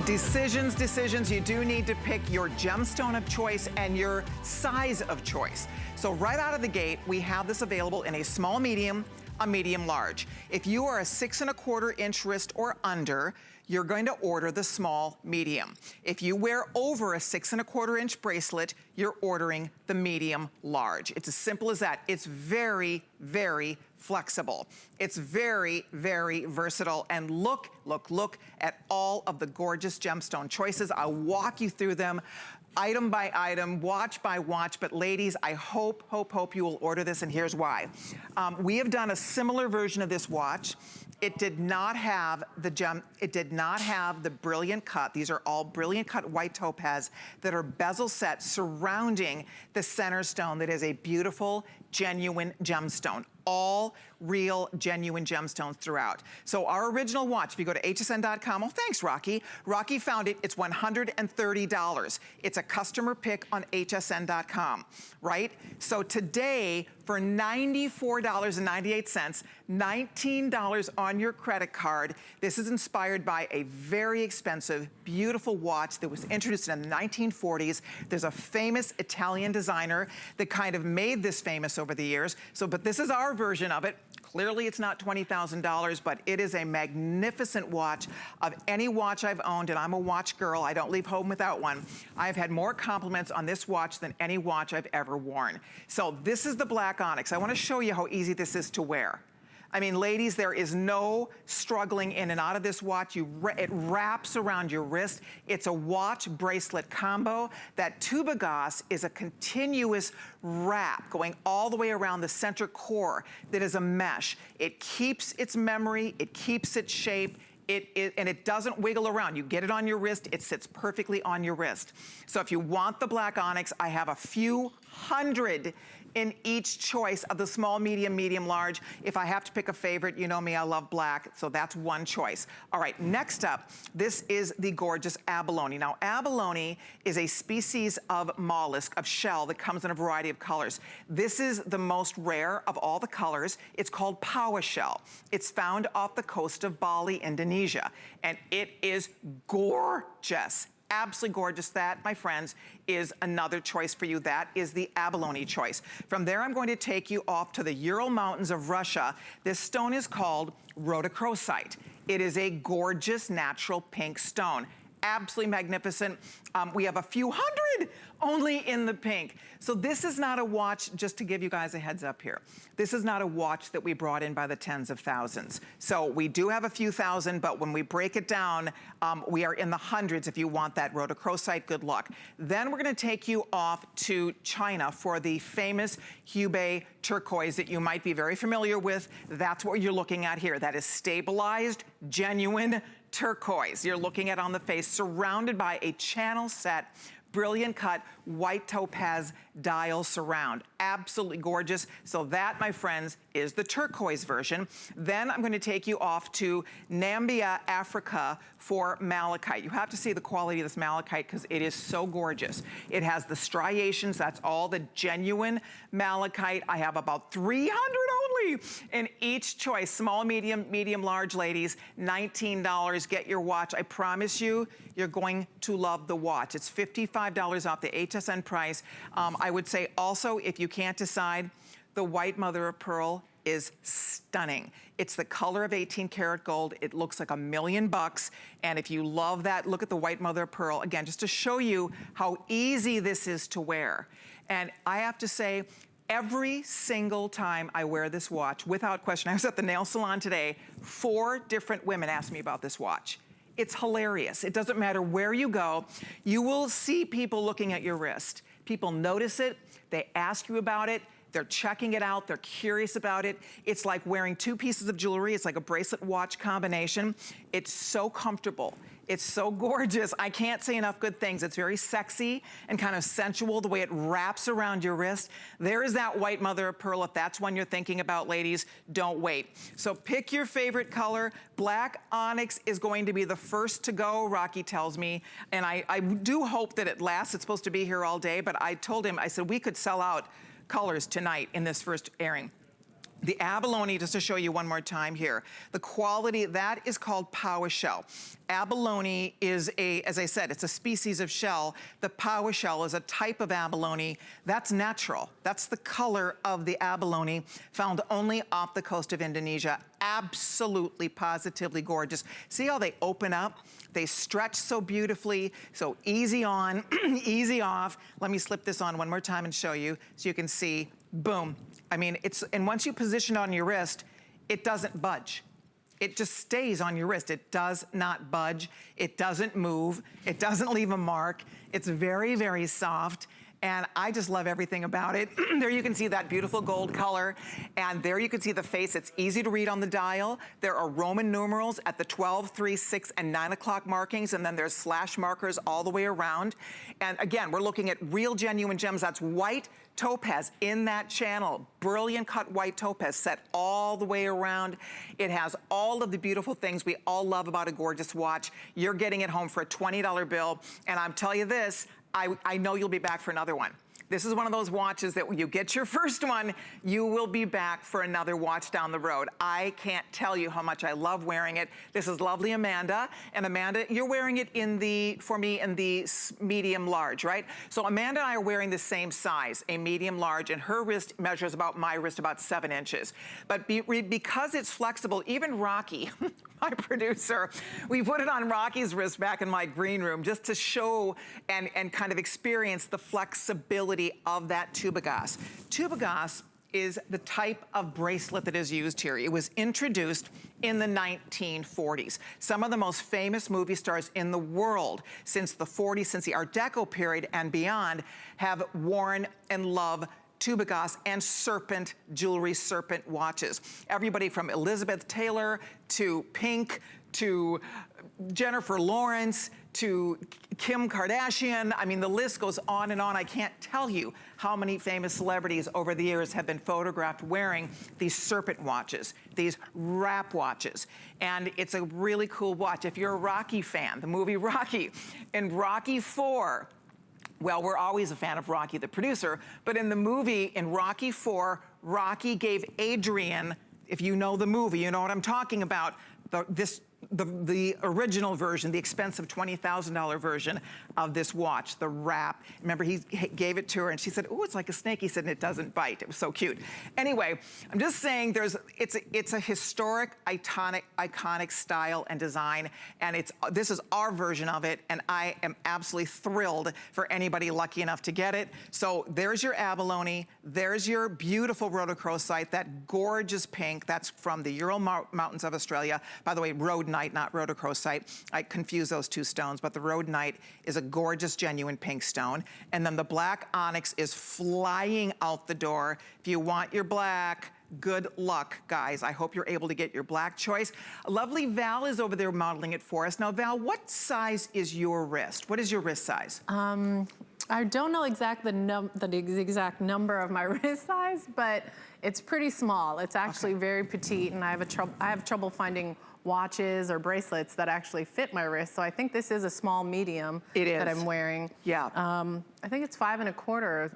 Decisions, decisions. You do need to pick your gemstone of choice and your size of choice. So right out of the gate, we have this available in a small medium, a medium large. If you are a 6¼ inch wrist or under, you're going to order the small medium. If you wear over a 6¼ inch bracelet, you're ordering the medium large. It's as simple as that. It's very, very flexible. It's very, very versatile. And look at all of the gorgeous gemstone choices. I'll walk you through them item by item, watch by watch, but ladies, I hope you will order this, and here's why. We have done a similar version of this watch. It did not have the brilliant cut. These are all brilliant cut white topaz that are bezel set surrounding the center stone that is a beautiful, genuine gemstone. All real, genuine gemstones throughout. So our original watch, if you go to hsn.com, oh, thanks, Rocky. Rocky found it, it's $130. It's a customer pick on hsn.com, right? So today, for $94.98, $19 on your credit card, this is inspired by a very expensive, beautiful watch that was introduced in the 1940s. There's a famous Italian designer that kind of made this famous over the years. So, but this is our version of it. Clearly it's not $20,000, but it is a magnificent watch of any watch I've owned, and I'm a watch girl. I don't leave home without one. I've had more compliments on this watch than any watch I've ever worn. So this is the black onyx. I want to show you how easy this is to wear. I mean, ladies, there is no struggling in and out of this watch. It wraps around your wrist. It's a watch bracelet combo. That Tubogasstyle is a continuous wrap going all the way around the center core that is a mesh. It keeps its memory, it keeps its shape, and it doesn't wiggle around. You get it on your wrist, it sits perfectly on your wrist. So if you want the black onyx, I have a few hundred in each choice of the small, medium, medium, large. If I have to pick a favorite, you know me, I love black, so that's one choice. All right, next up, this is the gorgeous abalone. Now, abalone is a species of mollusk, of shell, that comes in a variety of colors. This is the most rare of all the colors. It's called paua shell. It's found off the coast of Bali, Indonesia, and it is gorgeous. Absolutely gorgeous. That, my friends, is another choice for you. That is the abalone choice. From there, I'm going to take you off to the Ural Mountains of Russia. This stone is called Rhodochrosite. It is a gorgeous natural pink stone. Absolutely magnificent. We have a few hundred only in the pink. So this is not a watch, just to give you guys a heads up here. This is not a watch that we brought in by the tens of thousands. So we do have a few thousand, but when we break it down, we are in the hundreds. If you want that Rhodochrosite, good luck. Then we're gonna take you off to China for the famous Hubei turquoise that you might be very familiar with. That's what you're looking at here. That is stabilized, genuine turquoise. You're looking at on the face, surrounded by a channel set, brilliant cut, white topaz dial surround. Absolutely gorgeous. So that, my friends, is the turquoise version. Then I'm going to take you off to Namibia, Africa for malachite. You have to see the quality of this malachite because it is so gorgeous. It has the striations. That's all the genuine malachite. I have about 300 only in each choice. Small, medium, medium, large, ladies. $19. Get your watch. I promise you, you're going to love the watch. It's $55 off the HSN price. I would say also, if you can't decide, the white mother of pearl is stunning. It's the color of 18 karat gold. It looks like $1 million. And if you love that, look at the white mother of pearl. Again, just to show you how easy this is to wear. And I have to say, every single time I wear this watch, without question, I was at the nail salon today, 4 different women asked me about this watch. It's hilarious. It doesn't matter where you go. You will see people looking at your wrist. People notice it. They ask you about it. They're checking it out. They're curious about it. It's like wearing 2 pieces of jewelry. It's like a bracelet watch combination. It's so comfortable. It's so gorgeous. I can't say enough good things. It's very sexy and kind of sensual, the way it wraps around your wrist. There is that white mother of pearl. If that's one you're thinking about, ladies, don't wait. So pick your favorite color. Black onyx is going to be the first to go, Rocky tells me. And I do hope that it lasts. It's supposed to be here all day, but I told him, I said, we could sell out colors tonight in this first airing. The abalone, just to show you one more time here, the quality, that is called power shell. Abalone is as I said, it's a species of shell. The power shell is a type of abalone that's natural. That's the color of the abalone, found only off the coast of Indonesia. Absolutely, positively gorgeous. See how they open up? They stretch so beautifully, so easy on, easy off. Let me slip this on one more time and show you so you can see, boom. I mean, and once you position it on your wrist, it doesn't budge. It just stays on your wrist. It does not budge. It doesn't move. It doesn't leave a mark. It's very, very soft. And I just love everything about it. There you can see that beautiful gold color. And there you can see the face. It's easy to read on the dial. There are Roman numerals at the 12, 3, 6, and 9 o'clock markings. And then there's slash markers all the way around. And again, we're looking at real genuine gems. That's white topaz in that channel. Brilliant cut white topaz set all the way around. It has all of the beautiful things we all love about a gorgeous watch. You're getting it home for a $20 bill. And I'm telling you this, I know you'll be back for another one. This is one of those watches that when you get your first one, you will be back for another watch down the road. I can't tell you how much I love wearing it. This is lovely Amanda. And Amanda, you're wearing it for me in the medium large, right? So Amanda and I are wearing the same size, a medium large, and her wrist measures about my wrist, about 7 inches. But because it's flexible, even Rocky, my producer, we put it on Rocky's wrist back in my green room just to show and kind of experience the flexibility of that Tubogasstyle. Tubogasstyle is the type of bracelet that is used here. It was introduced in the 1940s. Some of the most famous movie stars in the world since the 40s, since the Art Deco period and beyond, have worn and love Tubogasstyle and serpent jewelry, serpent watches. Everybody from Elizabeth Taylor to Pink to Jennifer Lawrence to Kim Kardashian. I mean, the list goes on and on. I can't tell you how many famous celebrities over the years have been photographed wearing these serpent watches, these wrap watches. And it's a really cool watch. If you're a Rocky fan, the movie Rocky, in Rocky IV, well, we're always a fan of Rocky, the producer, but in the movie, in Rocky IV, Rocky gave Adrian, if you know the movie, you know what I'm talking about, the original version, the expensive $20,000 version of this watch, the wrap. Remember, he gave it to her and she said, "Oh, it's like a snake." He said, "And it doesn't bite." It was so cute. Anyway, I'm just saying it's a historic, iconic style and design, and this is our version of it, and I am absolutely thrilled for anybody lucky enough to get it. So there's your abalone, there's your beautiful rhodochrosite, that gorgeous pink, that's from the Ural Mountains of Australia. By the way, rhodonite, not rhodochrosite. I confuse those two stones, but the rhodonite is a gorgeous, genuine pink stone. And then the black onyx is flying out the door. If you want your black, good luck, guys. I hope you're able to get your black choice. Lovely Val is over there modeling it for us. Now, Val, what size is your wrist? What is your wrist size? I don't know the exact number of my wrist size, but it's pretty small. It's actually very petite, and I have trouble finding watches or bracelets that actually fit my wrist. So I think this is a small medium that I'm wearing. Yeah. I think it's 5 1/4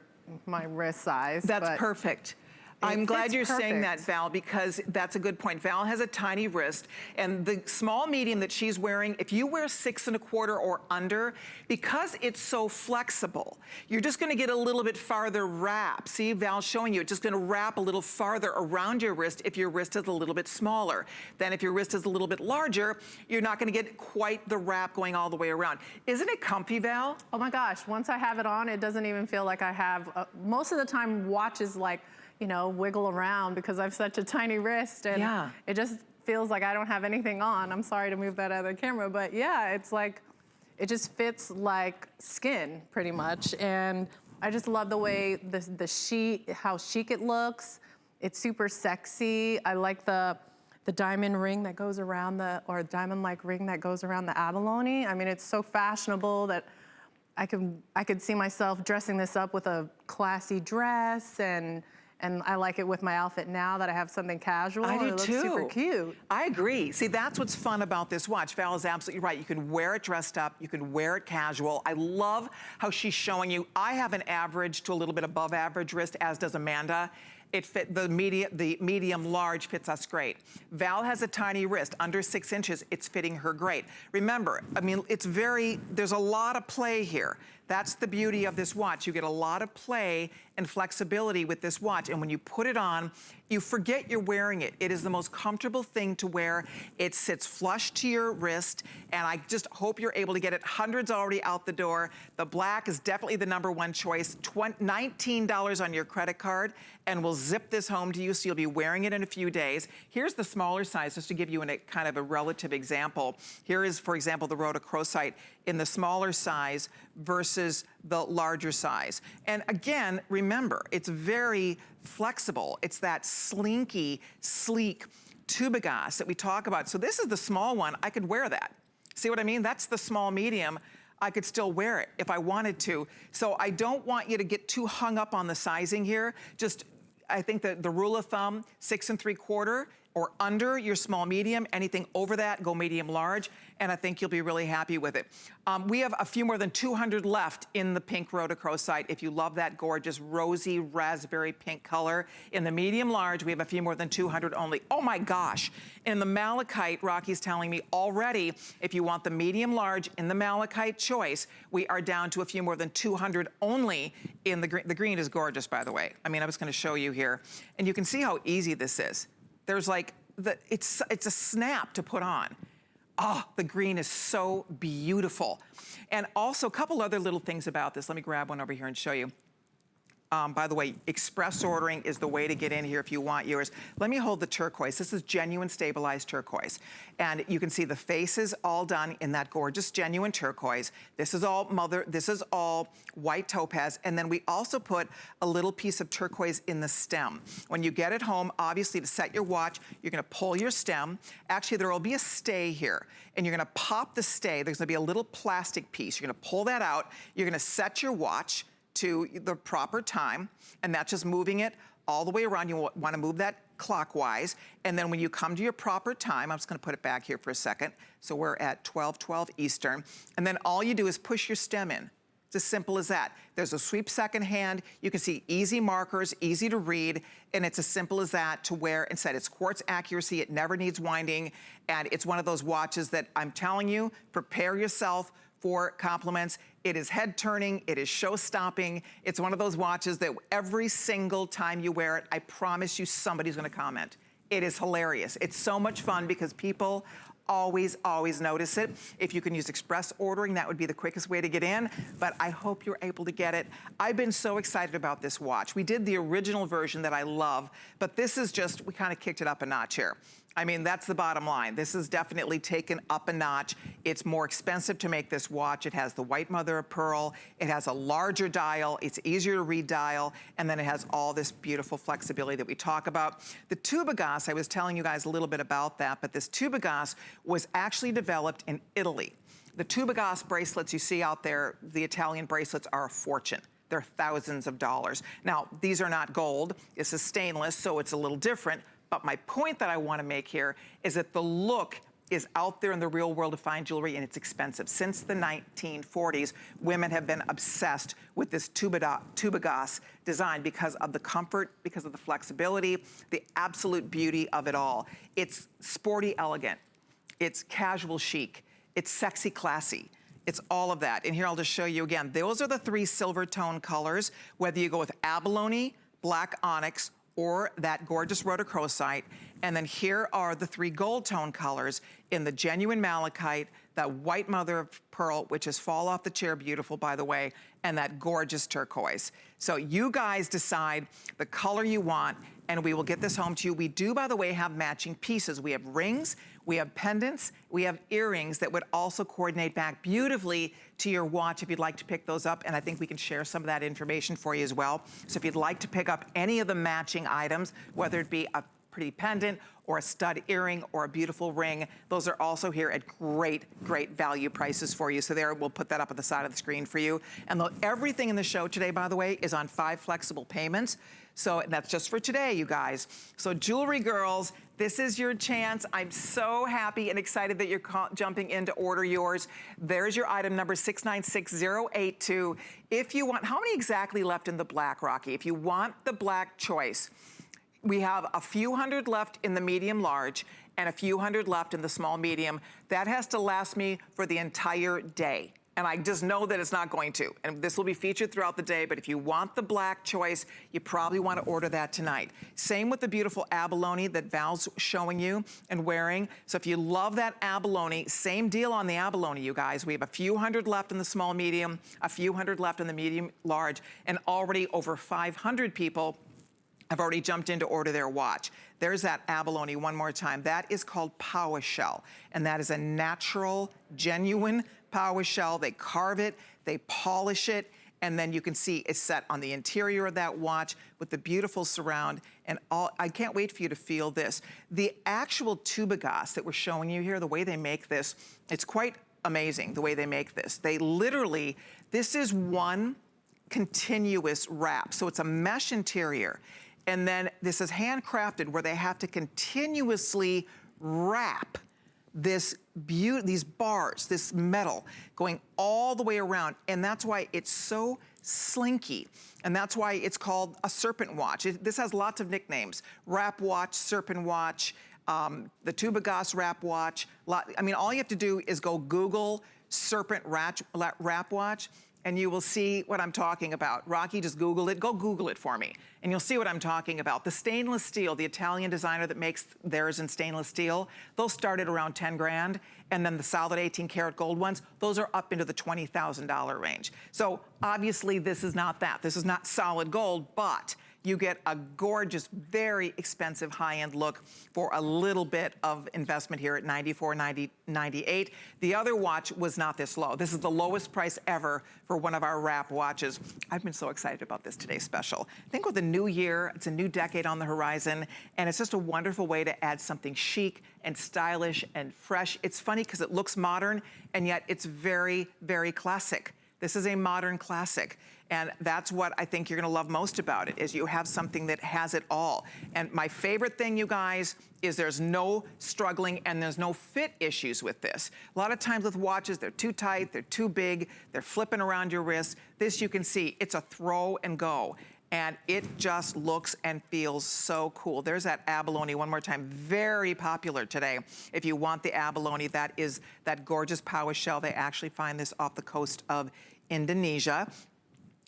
my wrist size. That's perfect. I'm glad you're saying that, Val, because that's a good point. Val has a tiny wrist, and the small medium that she's wearing, if you wear 6 1/4 or under, because it's so flexible, you're just gonna get a little bit farther wrap. See, Val's showing you, it's just gonna wrap a little farther around your wrist if your wrist is a little bit smaller. Then if your wrist is a little bit larger, you're not gonna get quite the wrap going all the way around. Isn't it comfy, Val? Oh my gosh, once I have it on, it doesn't even feel like I have, most of the time watches like, you know, wiggle around because I have such a tiny wrist, and it just feels like I don't have anything on. I'm sorry to move that out of the camera, but yeah, it's like, it just fits like skin pretty much. And I just love the way how chic it looks. It's super sexy. I like the diamond ring that goes around or diamond-like ring that goes around the abalone. I mean, it's so fashionable that I could see myself dressing this up with a classy dress, and I like it with my outfit now that I have something casual. I do it looks too. Super cute. I agree. See, that's what's fun about this watch. Val is absolutely right. You can wear it dressed up. You can wear it casual. I love how she's showing you. I have an average to a little bit above average wrist, as does Amanda. It fit the medium large fits us great. Val has a tiny wrist, under 6 inches, it's fitting her great. Remember, I mean, there's a lot of play here. That's the beauty of this watch. You get a lot of play and flexibility with this watch, and when you put it on, you forget you're wearing it. It is the most comfortable thing to wear. It sits flush to your wrist, and I just hope you're able to get it. Hundreds already out the door. The black is definitely the #1 choice. $19 on your credit card, and we'll zip this home to you, so you'll be wearing it in a few days. Here's the smaller size, just to give you a kind of a relative example. Here is, for example, the Rhodochrosite in the smaller size versus the larger size. And again, remember, it's very flexible. It's that slinky, sleek Tubogasstyle that we talk about. So this is the small one. I could wear that. See what I mean? That's the small medium. I could still wear it if I wanted to. So I don't want you to get too hung up on the sizing here. Just, I think that the rule of thumb, 6 3/4 or under your small medium. Anything over that, go medium large, and I think you'll be really happy with it. We have a few more than 200 left in the pink Rhodochrosite. If you love that gorgeous rosy raspberry pink color. In the medium large, we have a few more than 200 only. Oh my gosh. In the Malachite, Rocky's telling me already, if you want the medium large in the Malachite choice, we are down to a few more than 200 only in the green. The green is gorgeous, by the way. I mean, I was gonna show you here. And you can see how easy this is. There's like, it's a snap to put on. Oh, the green is so beautiful. And also a couple other little things about this. Let me grab one over here and show you. By the way, express ordering is the way to get in here if you want yours. Let me hold the turquoise. This is genuine stabilized turquoise. And you can see the faces all done in that gorgeous genuine turquoise. This is all white topaz. And then we also put a little piece of turquoise in the stem. When you get it home, obviously to set your watch, you're gonna pull your stem. Actually, there will be a stay here. And you're gonna pop the stay. There's gonna be a little plastic piece. You're gonna pull that out. You're gonna set your watch to the proper time, and that's just moving it all the way around. You want to move that clockwise, and then when you come to your proper time, I'm just going to put it back here for a second. So we're at 12:12 Eastern, and then all you do is push your stem in. It's as simple as that. There's a sweep second hand. You can see easy markers, easy to read, and it's as simple as that to wear and set. It's quartz accuracy. It never needs winding, and it's one of those watches that I'm telling you, prepare yourself for compliments. It is head turning, it is show stopping. It's one of those watches that every single time you wear it, I promise you somebody's gonna comment. It is hilarious. It's so much fun because people always, always notice it. If you can use express ordering, that would be the quickest way to get in, but I hope you're able to get it. I've been so excited about this watch. We did the original version that I love, but this is just, we kind of kicked it up a notch here. I mean, that's the bottom line. This is definitely taken up a notch. It's more expensive to make this watch. It has the white mother of pearl. It has a larger dial. It's easier to read dial. And then it has all this beautiful flexibility that we talk about. The Tubogasstyle, I was telling you guys a little bit about that, but this Tubogasstyle was actually developed in Italy. The Tubogasstyle bracelets you see out there, the Italian bracelets, are a fortune. They're thousands of dollars. Now, these are not gold. This is stainless, so it's a little different. But my point that I want to make here is that the look is out there in the real world of fine jewelry, and it's expensive. Since the 1940s, women have been obsessed with this Tubogasstyle design because of the comfort, because of the flexibility, the absolute beauty of it all. It's sporty elegant. It's casual chic. It's sexy classy. It's all of that. And here I'll just show you again. Those are the 3 silver tone colors, whether you go with abalone, black onyx, or that gorgeous Rhodochrosite. And then here are the 3 gold tone colors in the genuine malachite, that white mother of pearl, which is fall off the chair beautiful, by the way, and that gorgeous turquoise. So you guys decide the color you want, and we will get this home to you. We do, by the way, have matching pieces. We have rings, we have pendants, we have earrings that would also coordinate back beautifully to your watch if you'd like to pick those up, and I think we can share some of that information for you as well. So if you'd like to pick up any of the matching items, whether it be a pretty pendant or a stud earring or a beautiful ring, those are also here at great, great value prices for you. So there, we'll put that up at the side of the screen for you. And everything in the show today, by the way, is on 5 flexible payments. So that's just for today, you guys. So jewelry girls, this is your chance. I'm so happy and excited that you're jumping in to order yours. There's your item number 696082. If you want, how many exactly left in the black, Rocky? If you want the black choice, We have a few hundred left in the medium large and a few hundred left in the small medium. That has to last me for the entire day. And I just know that it's not going to. And this will be featured throughout the day, but if you want the black choice, you probably want to order that tonight. Same with the beautiful abalone that Val's showing you and wearing. So if you love that abalone, same deal on the abalone, you guys. We have a few hundred left in the small medium, a few hundred left in the medium large, and already over 500 people have already jumped in to order their watch. There's that abalone one more time. That is called Power Shell, and that is a natural, genuine Power Shell. They carve it, they polish it, and then you can see it's set on the interior of that watch with the beautiful surround and all. I can't wait for you to feel this. The actual Tubogasstyle that we're showing you here, the way they make this, it's quite amazing the way they make this. They literally, this is one continuous wrap. So it's a mesh interior. And then this is handcrafted where they have to continuously wrap these bars, this metal, going all the way around. And that's why it's so slinky. And that's why it's called a serpent watch. This has lots of nicknames. Wrap watch, serpent watch, the Tubogasstyle wrap watch. I mean, all you have to do is go Google serpent wrap watch, and you will see what I'm talking about. Rocky, just Google it. Go Google it for me, and you'll see what I'm talking about. The stainless steel, the Italian designer that makes theirs in stainless steel, those start at around 10 grand, and then the solid 18 karat gold ones, those are up into the $20,000 range. So obviously this is not that. This is not solid gold, but you get a gorgeous, very expensive high-end look for a little bit of investment here at $94.98. The other watch was not this low. This is the lowest price ever for one of our wrap watches. I've been so excited about this today's special. I think with the new year, it's a new decade on the horizon, and it's just a wonderful way to add something chic and stylish and fresh. It's funny because it looks modern, and yet it's very, very classic. This is a modern classic. And that's what I think you're gonna love most about it, is you have something that has it all. And my favorite thing, you guys, is there's no struggling and there's no fit issues with this. A lot of times with watches, they're too tight, they're too big, they're flipping around your wrist. This, you can see, it's a throw and go. And it just looks and feels so cool. There's that abalone one more time, very popular today. If you want the abalone, that is that gorgeous Power Shell. They actually find this off the coast of Indonesia.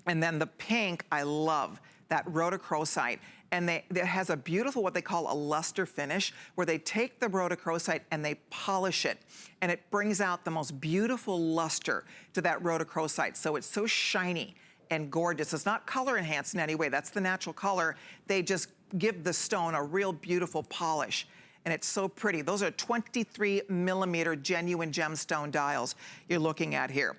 And then the pink, I love that rhodochrosite. And it has a beautiful, what they call a luster finish, where they take the rhodochrosite and they polish it. And it brings out the most beautiful luster to that rhodochrosite. So it's so shiny and gorgeous. It's not color enhanced in any way. That's the natural color. They just give the stone a real beautiful polish. And it's so pretty. Those are 23 millimeter genuine gemstone dials you're looking at here.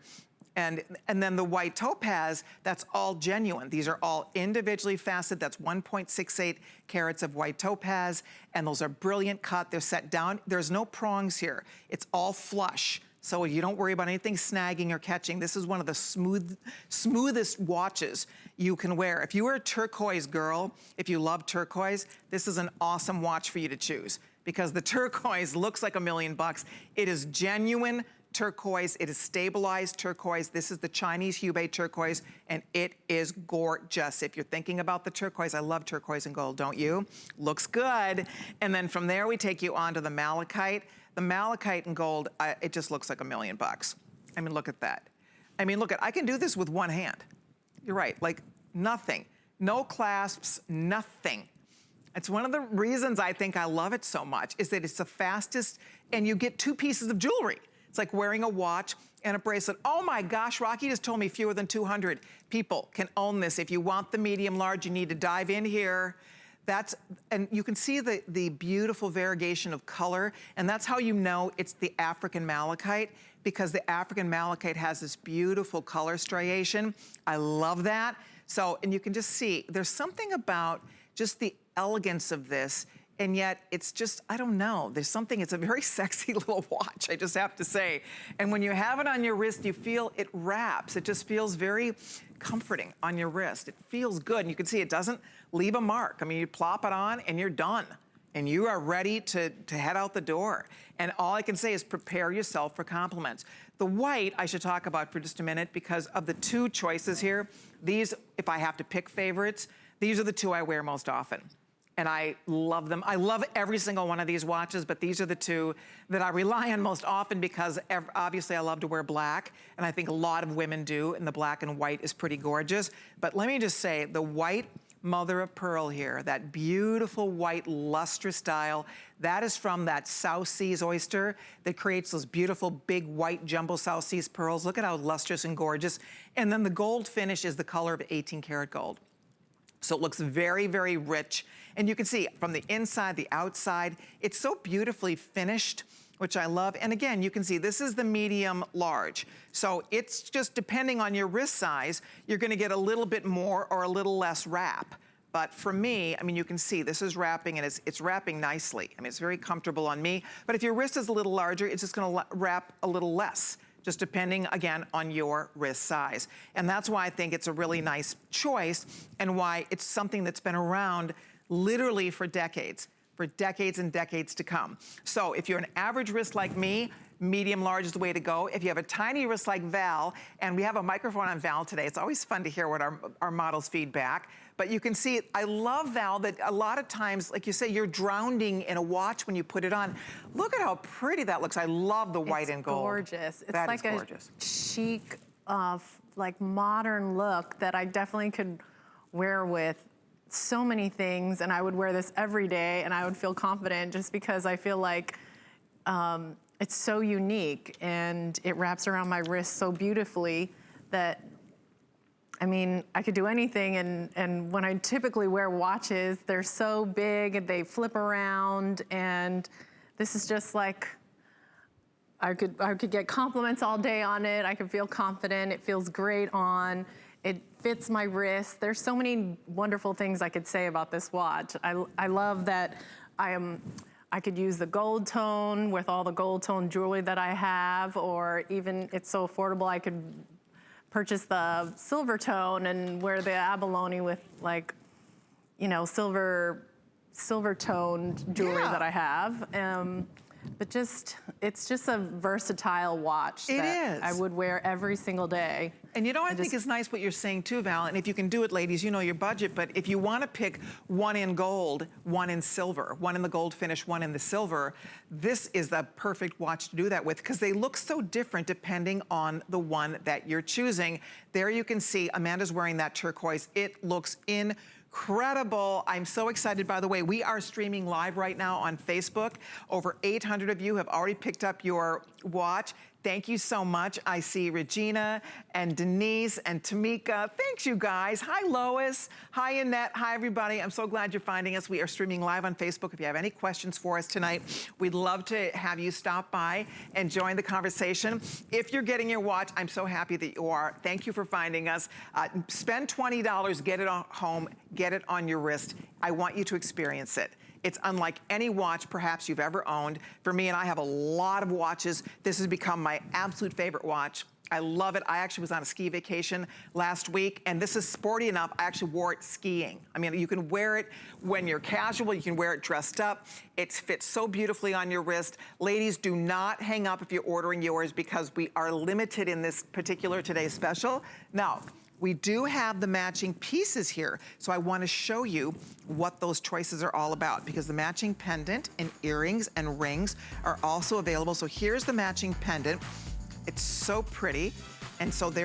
And then the white topaz, that's all genuine. These are all individually faceted. That's 1.68 carats of white topaz. And those are brilliant cut. They're set down. There's no prongs here. It's all flush. So you don't worry about anything snagging or catching. This is one of the smoothest watches you can wear. If you are a turquoise girl, if you love turquoise, this is an awesome watch for you to choose, because the turquoise looks like $1 million. It is genuine turquoise. It is stabilized turquoise. This is the Chinese Hubei turquoise, and it is gorgeous. If you're thinking about the turquoise, I love turquoise and gold, don't you? Looks good. And then from there, we take you on to the malachite. The malachite and gold, it just looks like $1 million. I mean, look at that. I mean, look at, I can do this with one hand. You're right, like nothing. No clasps, nothing. It's one of the reasons I think I love it so much, is that it's the fastest, and you get 2 pieces of jewelry. It's like wearing a watch and a bracelet. Oh my gosh, Rocky just told me fewer than 200 people can own this. If you want the medium large, you need to dive in here. And you can see the beautiful variegation of color, and that's how you know it's the African malachite, because the African malachite has this beautiful color striation. I love that. So, and you can just see, there's something about just the elegance of this, and yet it's just, I don't know, there's something, it's a very sexy little watch, I just have to say. And when you have it on your wrist, you feel it wraps. It just feels very comforting on your wrist. It feels good, and you can see it doesn't leave a mark. I mean, you plop it on and you're done. And you are ready to head out the door. And all I can say is prepare yourself for compliments. The white, I should talk about for just a minute, because of the 2 choices here, these, if I have to pick favorites, these are the 2 I wear most often. and I love them. I love every single one of these watches, but these are the two that I rely on most often because obviously I love to wear black, and I think a lot of women do, and the black and white is pretty gorgeous. But let me just say, the white mother of pearl here, that beautiful white lustrous style, that is from that South Seas oyster that creates those beautiful big white jumbo South Seas pearls. Look at how lustrous and gorgeous. And then the gold finish is the color of 18 karat gold. So it looks very, very rich. And you can see from the inside, the outside, it's so beautifully finished, which I love. And again, you can see this is the medium large. So it's just depending on your wrist size, you're gonna get a little bit more or a little less wrap. But for me, I mean, you can see this is wrapping and it's wrapping nicely. I mean, it's very comfortable on me. But if your wrist is a little larger, it's just gonna wrap a little less, just depending, again, on your wrist size. And that's why I think it's a really nice choice and why it's something that's been around literally for decades and decades to come. So if you're an average wrist like me, medium large is the way to go. If you have a tiny wrist like Val, and we have a microphone on Val today, it's always fun to hear what our models feedback. But you can see, I love, Val, that a lot of times, like you say, you're drowning in a watch when you put it on. Look at how pretty that looks. I love the white and gold. Gorgeous. It's that like is gorgeous. A chic, like modern look that I definitely could wear with so many things, and I would wear this every day and I would feel confident just because I feel like it's so unique and it wraps around my wrist so beautifully that, I mean, I could do anything. And when I typically wear watches, they're so big and they flip around, and this is just like, I could get compliments all day on it. I could feel confident. It feels great on. It fits my wrist. There's so many wonderful things I could say about this watch. I love that I could use the gold tone with all the gold tone jewelry that I have, or even it's so affordable I could purchase the silver tone and wear the abalone with, like, you know, silver toned jewelry that I have. But it's just a versatile watch that I would wear every single day. And you know, I think it's nice what you're saying too, Val, and if you can do it, ladies, you know your budget, but if you want to pick one in gold, one in silver, one in the gold finish, one in the silver, this is the perfect watch to do that with, because they look so different depending on the one that you're choosing. There you can see Amanda's wearing that turquoise. It looks incredible. I'm so excited, by the way. We are streaming live right now on Facebook. Over 800 of you have already picked up your watch. Thank you so much. I see Regina and Denise and Tamika. Thanks, you guys. Hi, Lois. Hi, Annette. Hi, everybody. I'm so glad you're finding us. We are streaming live on Facebook. If you have any questions for us tonight, we'd love to have you stop by and join the conversation. If you're getting your watch, I'm so happy that you are. Thank you for finding us. Spend $20, get it on home, get it on your wrist. I want you to experience it. It's unlike any watch perhaps you've ever owned. For me, and I have a lot of watches, this has become my absolute favorite watch. I love it. I actually was on a ski vacation last week, and this is sporty enough, I actually wore it skiing. I mean, you can wear it when you're casual, you can wear it dressed up. It fits so beautifully on your wrist. Ladies, do not hang up if you're ordering yours, because we are limited in this particular today's special. Now, we do have the matching pieces here, so I want to show you what those choices are all about, because the matching pendant and earrings and rings are also available. So here's the matching pendant. It's so pretty, and so there